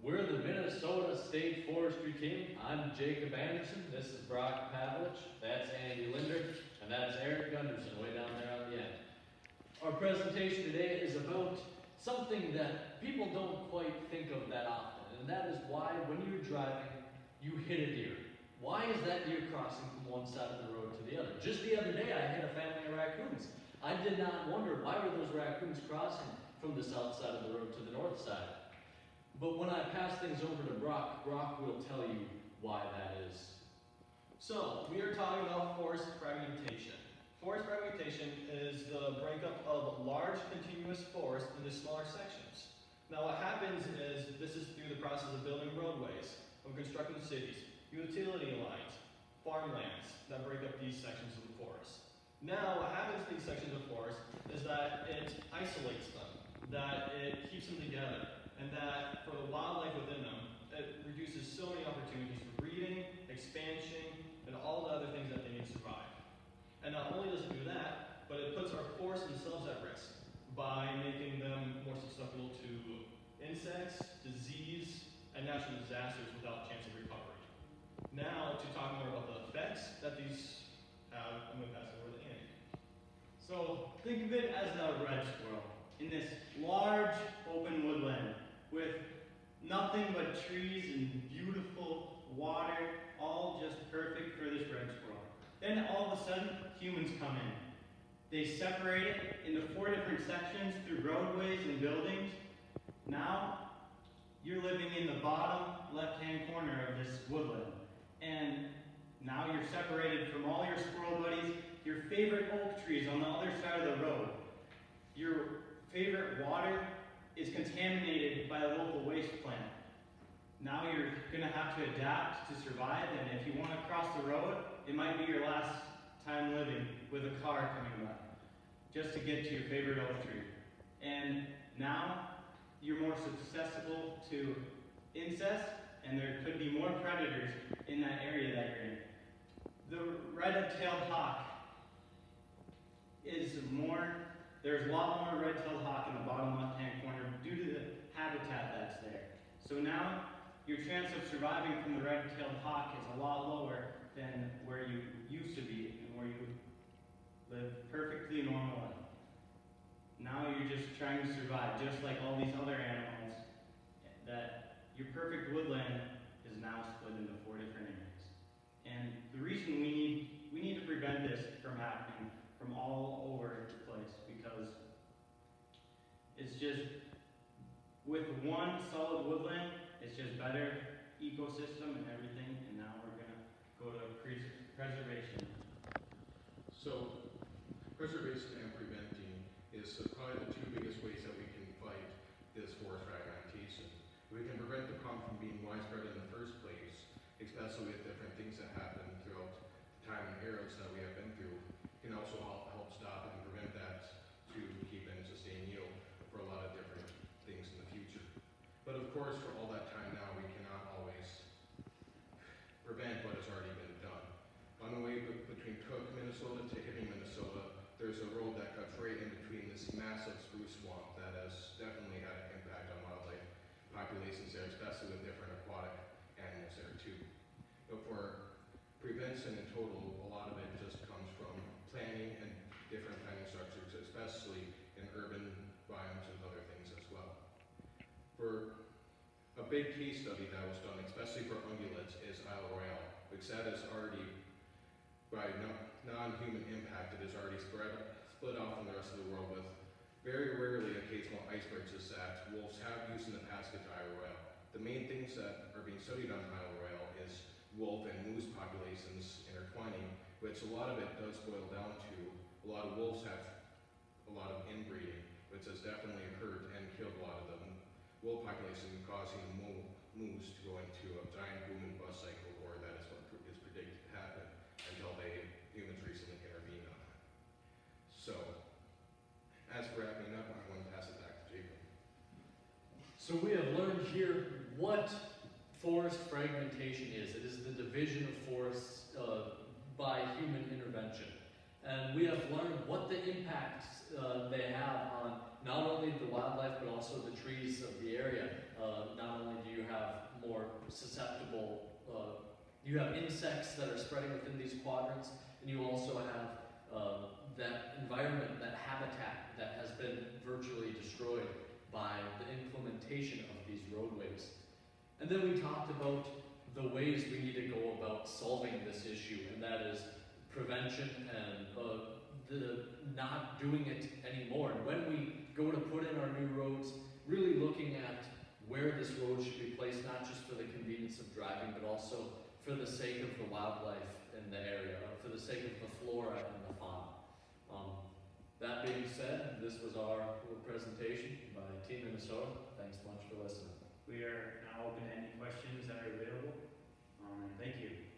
We're the Minnesota State Forestry team. I'm Jacob Anderson. This is Brock Pavlich. That's Andy Linder. And that's Eric Gunderson way down there on the end. Our presentation today is about something that people don't quite think of that often. And that is why when you're driving, you hit a deer. Why is that deer crossing from one side of the road to the other? Just the other day, I hit a family of raccoons. I did not wonder why were those raccoons crossing from the south side of the road to the north side. But when I pass things over to Brock, Brock will tell you why that is. So, we are talking about forest fragmentation. Forest fragmentation is the breakup of large continuous forest into smaller sections. Now what happens is, this is through the process of building roadways, of constructing cities, utility lines, farmlands that break up these sections of the forest. Now what happens to these sections of forest is that it isolates them, that it keeps them together, and that for the wildlife within them, it reduces so many opportunities for breeding, expansion, and all the other things that they need to survive. And not only does it do that, but it puts our forests themselves at risk by making them more susceptible to insects, disease, and natural disasters without a chance of recovery. Now, to talk more about the effects that these have, I'm going to pass it over to Andy. So think of it as a red squirrel in this large open woodland with nothing but trees and beautiful water, all just perfect for this red squirrel. Then all of a sudden, humans come in. They separate it into 4 different sections through roadways and buildings. Now, you're living in the bottom left-hand corner of this woodland. And now you're separated from all your squirrel buddies, your favorite oak trees on the other side of the road. Your favorite water is contaminated by a local waste plant. Now you're gonna have to adapt to survive, and if you wanna cross the road, it might be your last time living with a car coming by, just to get to your favorite oak tree. And now, you're more susceptible to incest, and there could be more predators in that area that you're in. The red-tailed hawk there's a lot more red-tailed hawk in the bottom left-hand corner due to the habitat that's there. So now, your chance of surviving from the red-tailed hawk is a lot lower than where you used to be and where you live perfectly normal life. Now you're just trying to survive, just like all these other animals, that your perfect woodland is now split into 4 different areas. And the reason we need to prevent this from happening from all over the place, because it's just, with one solid woodland, it's just better ecosystem and everything, and now we're gonna go to preservation. So, preservation and preventing is probably the 2 biggest ways that we can fight this forest fragmentation. We can prevent the problem from being widespread in the first place, especially with different things that happen throughout the time and eras that we have been through. It can also help stop and prevent that to keep and sustain yield for a lot of different things in the future. But of course, for all that time now, we cannot always prevent what has already been done. On the way between Cook, Minnesota to Hibbing, Minnesota, there's a road that cuts right in between this massive spruce swamp that has definitely had an impact on wildlife populations there, especially with different aquatic animals there too. But for prevention in total, a lot of it just comes from planning and different planning structures, especially in urban biomes and other things as well. For a big case study that was done, especially for ungulates, is Isle Royale, which that is already, by non-human impact, it is already split off from the rest of the world with very rarely occasional icebergs that wolves have used in the past to Isle Royale. The main things that are being studied on Isle Royale is wolf and moose populations intertwining, which a lot of it does boil down to a lot of wolves have a lot of inbreeding, which has definitely hurt and killed a lot of the wolf population, causing moose to go into a giant boom and bust cycle, or that is what is predicted to happen until humans recently intervened on it. So, as for wrapping up, I'm going to pass it back to Jacob. So we have learned here what forest fragmentation is. It is the division of forests by human intervention. And we have learned what the impacts they have on not only the wildlife but also the trees of the area. Not only do you have susceptible, you have insects that are spreading within these quadrants, and you also have that environment, that habitat that has been virtually destroyed by the implementation of these roadways. And then we talked about the ways we need to go about solving this issue, and that is prevention and the not doing it anymore. And when we go to put in our new roads, really looking at where this road should be placed, not just for the convenience of driving, but also for the sake of the wildlife in the area, for the sake of the flora and the fauna. That being said, this was our little presentation by Team Minnesota. Thanks much for listening. We are now open to any questions that are available. Thank you.